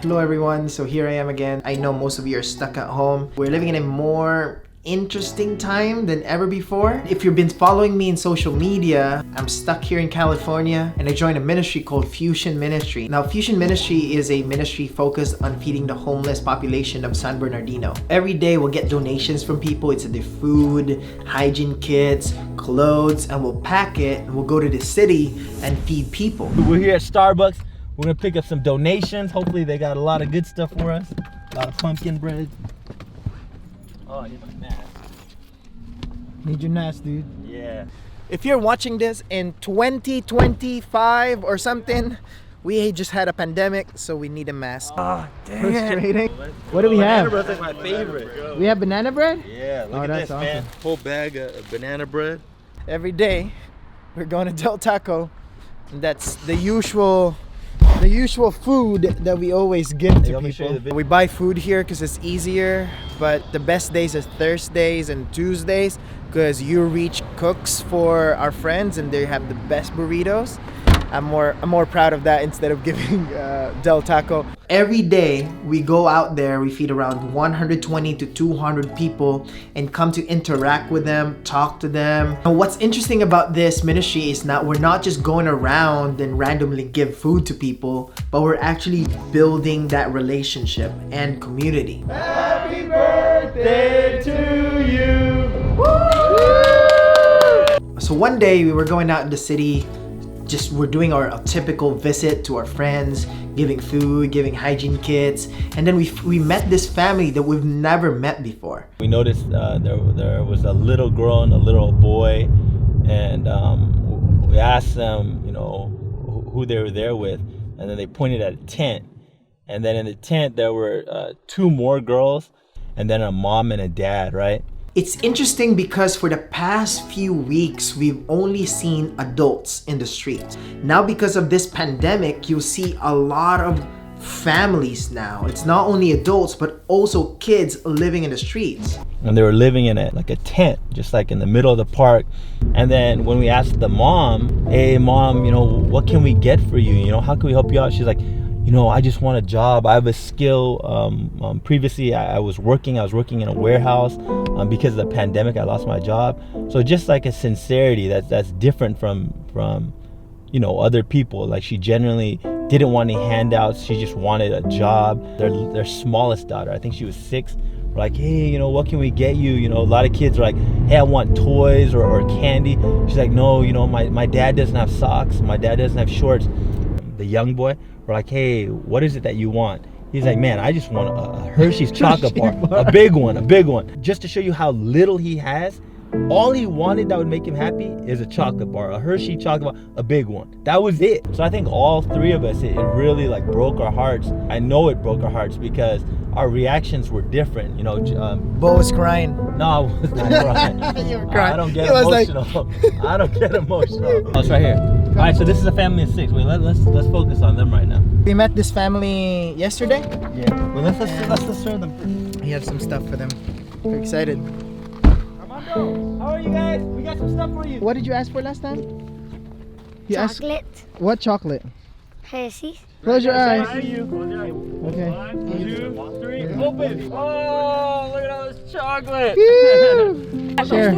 Hello everyone, so here I am again. I know most of you are stuck at home. We're living in a more interesting time than ever before. If you've been following me in social media, I'm stuck here in California and I joined a ministry called Fusion Ministry. Now Fusion Ministry is a ministry focused on feeding the homeless population of San Bernardino. Every day we'll get donations from people. It's their food, hygiene kits, clothes, and we'll pack it and we'll go to the city and feed people. We're here at Starbucks. We're gonna pick up some donations. Hopefully they got a lot of good stuff for us. A lot of pumpkin bread. Oh, I need my mask. Need your NAS, dude. Yeah. If you're watching this in 2025 or something, we just had a pandemic, so we need a mask. Oh, dang Frustrating. it. What do we have? Banana bread's like my favorite. We have banana bread? Yeah, look Oh, at that's this, awesome. man. Whole bag of banana bread. Every day, we're going to Del Taco. And that's the usual food that we always give Hey, to let me show you the people. video. We buy food here because it's easier, but the best days are Thursdays and Tuesdays because you reach cooks for our friends and they have the best burritos. I'm more proud of that instead of giving Del Taco. Every day we go out there, we feed around 120 to 200 people and come to interact with them, talk to them. And what's interesting about this ministry is we're not just going around and randomly give food to people, but we're actually building that relationship and community. Happy birthday to you! Woo! So one day we were going out in the city. We're doing our typical visit to our friends, giving food, giving hygiene kits, and then we met this family that we've never met before. We noticed there was a little girl and a little boy, and we asked them, you know, who they were there with, and then they pointed at a tent, and then in the tent there were two more girls, and then a mom and a dad, right? It's interesting because for the past few weeks, we've only seen adults in the streets. Now because of this pandemic, you'll see a lot of families now. It's not only adults, but also kids living in the streets. And they were living in it like a tent, just like in the middle of the park. And then when we asked the mom, hey mom, you know, what can we get for you? You know, how can we help you out? She's like, you know, I just want a job. I have a skill. Previously, I was working in a warehouse. Because of the pandemic, I lost my job. So just like a sincerity that's different from you know, other people. Like she genuinely didn't want any handouts. She just wanted a job. Their smallest daughter, I think she was 6. We're like, hey, you know, what can we get you? You know, a lot of kids are like, hey, I want toys or candy. She's like, no, you know, my dad doesn't have socks. My dad doesn't have shorts. The young boy, we're like, hey, what is it that you want? He's like, man, I just want a Hershey's chocolate bar, a big one. Just to show you how little he has, all he wanted that would make him happy is a chocolate bar, a Hershey chocolate bar, a big one. That was it. So I think all three of us, it really like broke our hearts. I know it broke our hearts because our reactions were different. You know, Bo was crying. no, I was not crying. You were crying. I don't get He was like- emotional. I don't get emotional. Oh, it's right here. All right, so this is a family of 6. Wait, let's focus on them right now. We met this family yesterday. Yeah. Well, let's serve them first. We have some stuff for them. We're excited. Armando, how are you guys? We got some stuff for you. What did you ask for last time? You asked Chocolate, what chocolate? Hershey's. Close your eyes. Okay. 1, 2, 3, Open. Oh, look at all this chocolate. Woo! Sure.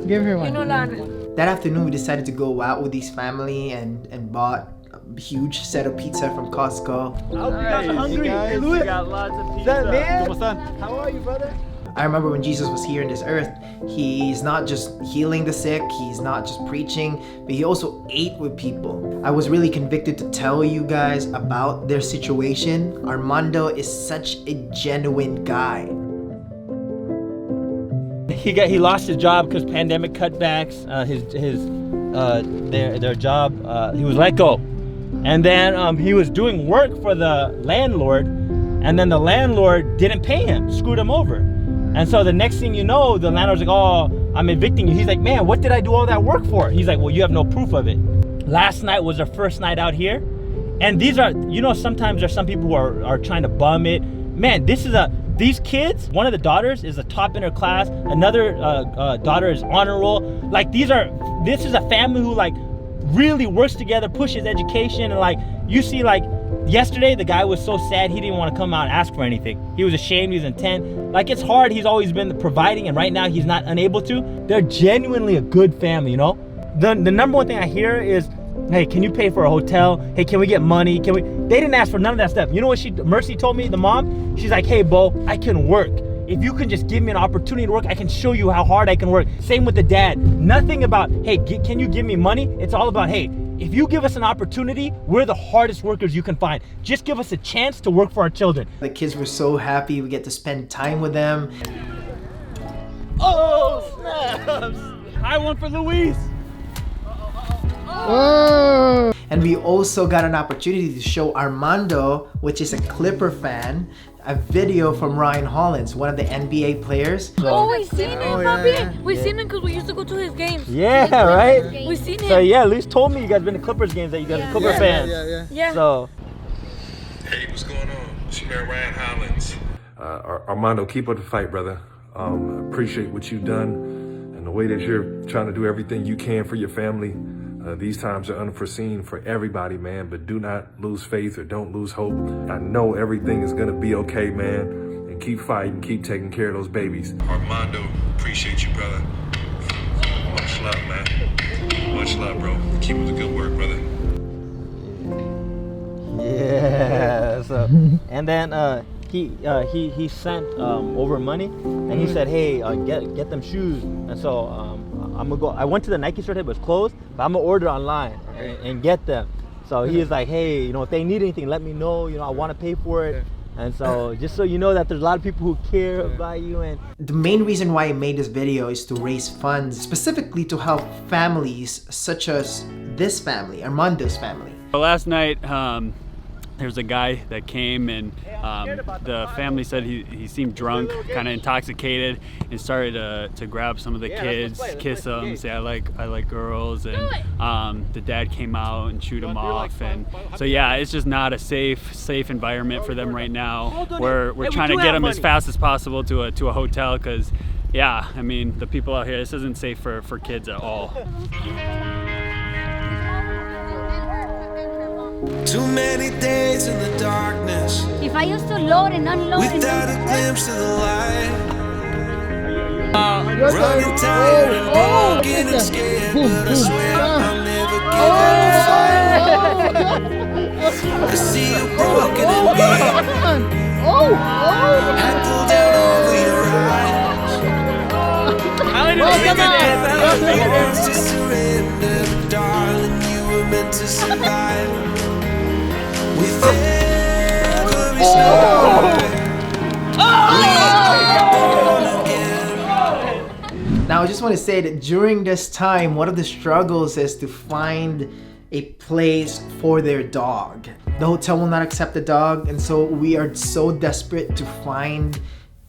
Give her one. You That afternoon, we decided to go out with this family and bought a huge set of pizza from Costco. I hope you guys are hungry. Hey, Louis. We got lots of pizza. That man? ¿Cómo están? How are you, brother? I remember when Jesus was here on this earth, he's not just healing the sick, he's not just preaching, but he also ate with people. I was really convicted to tell you guys about their situation. Armando is such a genuine guy. He lost his job because pandemic cutbacks. Their job. He was let go, and then he was doing work for the landlord, and then the landlord didn't pay him, screwed him over. And so the next thing you know, the landlord's like, oh, I'm evicting you. He's like, man, what did I do all that work for? He's like, well, you have no proof of it. Last night was our first night out here. And these are, you know, sometimes there's some people who are trying to bum it. Man, these kids, one of the daughters is a top in her class. Another daughter is honor roll. Like this is a family who like really works together, pushes education, and like you see, like yesterday the guy was so sad he didn't want to come out and ask for anything. He was ashamed, he was intent. Like it's hard, he's always been the providing, and right now he's not unable to. They're genuinely a good family, you know? The number one thing I hear is, hey, can you pay for a hotel? Hey, can we get money? Can we? They didn't ask for none of that stuff. You know what Mercy told me, the mom? She's like, hey, Bo, I can work. If you can just give me an opportunity to work, I can show you how hard I can work. Same with the dad. Nothing about, hey, can you give me money? It's all about, hey, if you give us an opportunity, we're the hardest workers you can find. Just give us a chance to work for our children. The kids were so happy. We get to spend time with them. Oh, snaps! High one for Luis. And we also got an opportunity to show Armando, which is a Clipper fan, a video from Ryan Hollins, one of the NBA players. Oh, we seen him, papi. We seen him because we used to go to his games. Yeah, right? We seen him. So yeah, Luis told me you guys been to Clippers games, that you guys are Clipper fans. Yeah. So. Hey, what's going on? It's your man Ryan Hollins. Armando, keep up the fight, brother. Appreciate what you've done and the way that you're trying to do everything you can for your family. These times are unforeseen for everybody, man, but do not lose faith or don't lose hope. I know everything is gonna be okay, man, and keep fighting, keep taking care of those babies. Armando, appreciate you, brother. Much love, man. Much love, bro. Keep up the good work, brother. Yeah. So, and then he sent over money, and he said, hey, get them shoes. And so I'm gonna go. I went to the Nike store, it was closed, but I'm gonna order online and get them. So he was like, hey, you know, if they need anything, let me know. You know, I want to pay for it. And so just so you know that there's a lot of people who care about you. And the main reason why I made this video is to raise funds specifically to help families such as this family, Armando's family. Last night, there was a guy that came, and the family said he seemed drunk, kind of intoxicated, and started to grab some of the kids, kiss them, say I like girls, and the dad came out and shooed him off, and so yeah, it's just not a safe environment for them right now. We're trying to get them as fast as possible to a hotel, because yeah, I mean the people out here, this isn't safe for kids at all. Too many days in the darkness. If I used to load and unload without a glimpse of the light. Running tired and broken and scared, but I swear I'll never give up the fight. I see you broken and beat. Head pulled down over your eyes. Wants to surrender, but darling, you were meant to survive. With every star, Now I just want to say that during this time, one of the struggles is to find a place for their dog. The hotel will not accept the dog, and so we are so desperate to find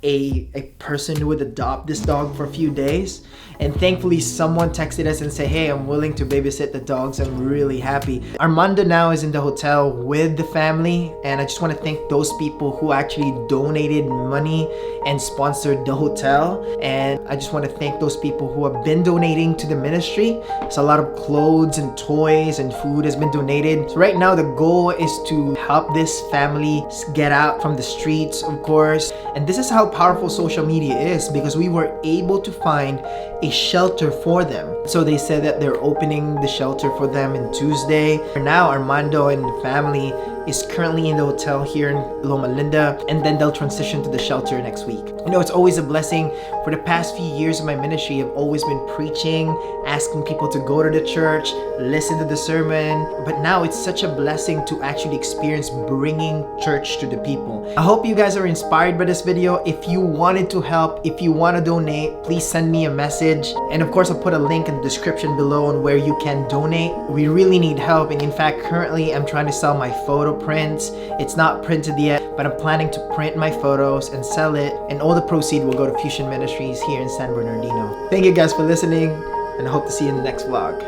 a person who would adopt this dog for a few days. And thankfully someone texted us and said, hey, I'm willing to babysit the dogs. I'm really happy. Armando now is in the hotel with the family, and I just want to thank those people who actually donated money and sponsored the hotel. And I just want to thank those people who have been donating to the ministry. So a lot of clothes and toys and food has been donated. So right now the goal is to help this family get out from the streets, of course. And this is how powerful social media is, because we were able to find a shelter for them. So they said that they're opening the shelter for them on Tuesday. For now, Armando and the family is currently in the hotel here in Loma Linda, and then they'll transition to the shelter next week. You know, it's always a blessing. For the past few years of my ministry, I've always been preaching, asking people to go to the church, listen to the sermon, but now it's such a blessing to actually experience bringing church to the people. I hope you guys are inspired by this video. If you wanted to help, if you want to donate, please send me a message. And of course, I'll put a link in the description below on where you can donate. We really need help, and in fact, currently I'm trying to sell my photo prints. It's not printed yet, but I'm planning to print my photos and sell it, and all the proceeds will go to Fusion Ministries here in San Bernardino. Thank you guys for listening, and I hope to see you in the next vlog.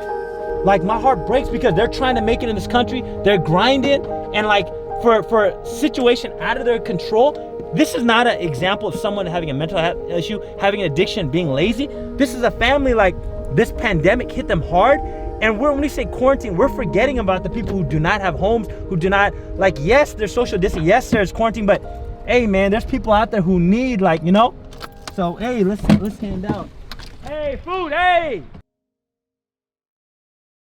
like my heart breaks because they're trying to make it in this country. They're grinding, and like for a situation out of their control, this is not an example of someone having a mental health issue, having an addiction, being lazy. This is a family, like, this pandemic hit them hard, And when we say quarantine, we're forgetting about the people who do not have homes, who do not, like, yes, there's social distancing, yes, there's quarantine, but hey, man, there's people out there who need, like, you know? So, hey, let's hand out. Hey, food, hey!